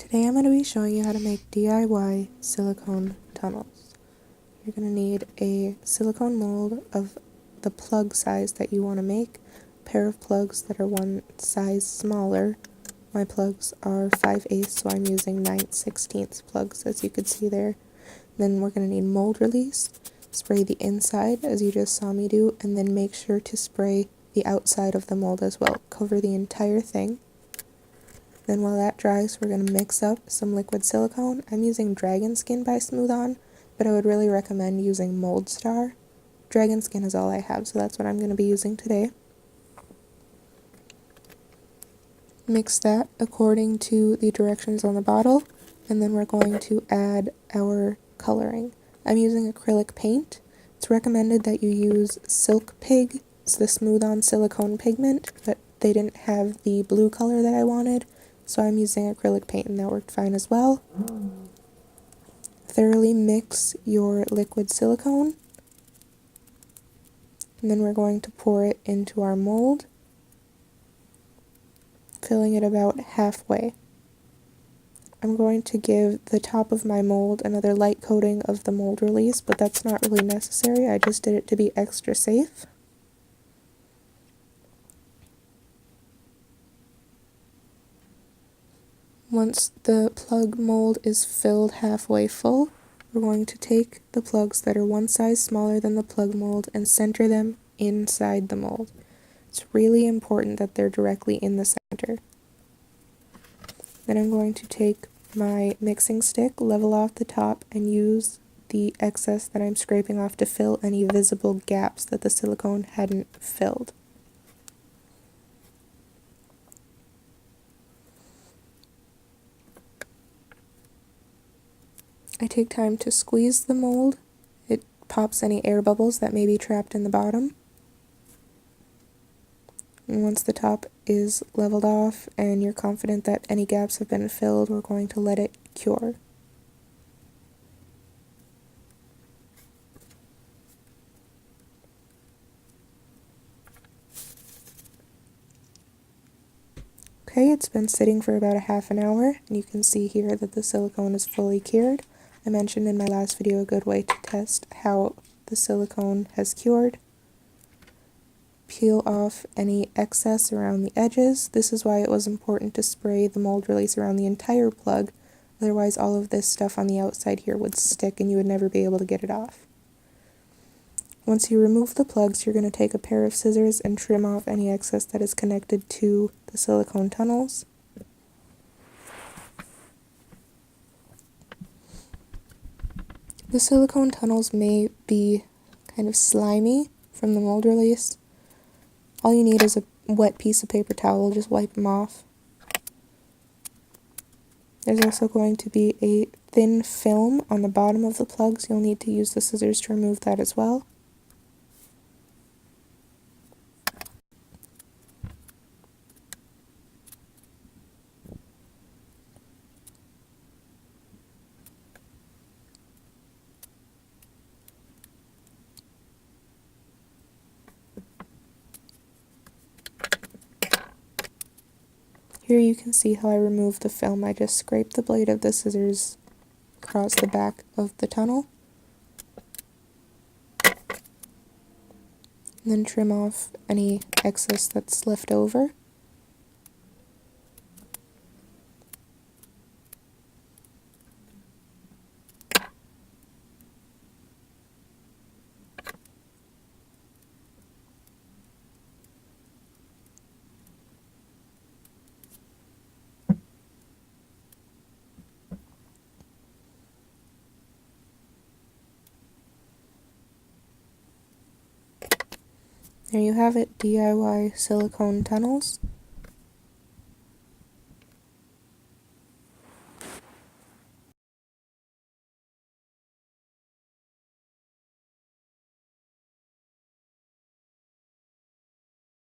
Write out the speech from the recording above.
Today I'm going to be showing you how to make DIY silicone tunnels. You're going to need a silicone mold of the plug size that you want to make, a pair of plugs that are one size smaller. My plugs are 5/8, so I'm using 9/16 plugs, as you can see there. Then we're going to need mold release, spray the inside as you just saw me do, and then make sure to spray the outside of the mold as well. Cover the entire thing. Then while that dries, we're going to mix up some liquid silicone. I'm using Dragon Skin by Smooth On, but I would really recommend using Mold Star. Dragon Skin is all I have, so that's what I'm going to be using today. Mix that according to the directions on the bottle, and then we're going to add our coloring. I'm using acrylic paint. It's recommended that you use Silk Pig. It's the Smooth On silicone pigment, but they didn't have the blue color that I wanted, so I'm using acrylic paint, and that worked fine as well. Thoroughly mix your liquid silicone, and then we're going to pour it into our mold, filling it about halfway. I'm going to give the top of my mold another light coating of the mold release, but that's not really necessary. I just did it to be extra safe. Once the plug mold is filled halfway full, we're going to take the plugs that are one size smaller than the plug mold and center them inside the mold. It's really important that they're directly in the center. Then I'm going to take my mixing stick, level off the top, and use the excess that I'm scraping off to fill any visible gaps that the silicone hadn't filled. I take time to squeeze the mold. It pops any air bubbles that may be trapped in the bottom. And once the top is leveled off and you're confident that any gaps have been filled, we're going to let it cure. Okay, it's been sitting for about a half an hour, and you can see here that the silicone is fully cured. I mentioned in my last video a good way to test how the silicone has cured. Peel off any excess around the edges. This is why it was important to spray the mold release around the entire plug, otherwise all of this stuff on the outside here would stick and you would never be able to get it off. Once you remove the plugs, you're going to take a pair of scissors and trim off any excess that is connected to the silicone tunnels. The silicone tunnels may be kind of slimy from the mold release. All you need is a wet piece of paper towel, just wipe them off. There's also going to be a thin film on the bottom of the plugs. You'll need to use the scissors to remove that as well. Here you can see how I removed the film. I just scraped the blade of the scissors across the back of the tunnel, and then trim off any excess that's left over. There you have it, DIY silicone tunnels.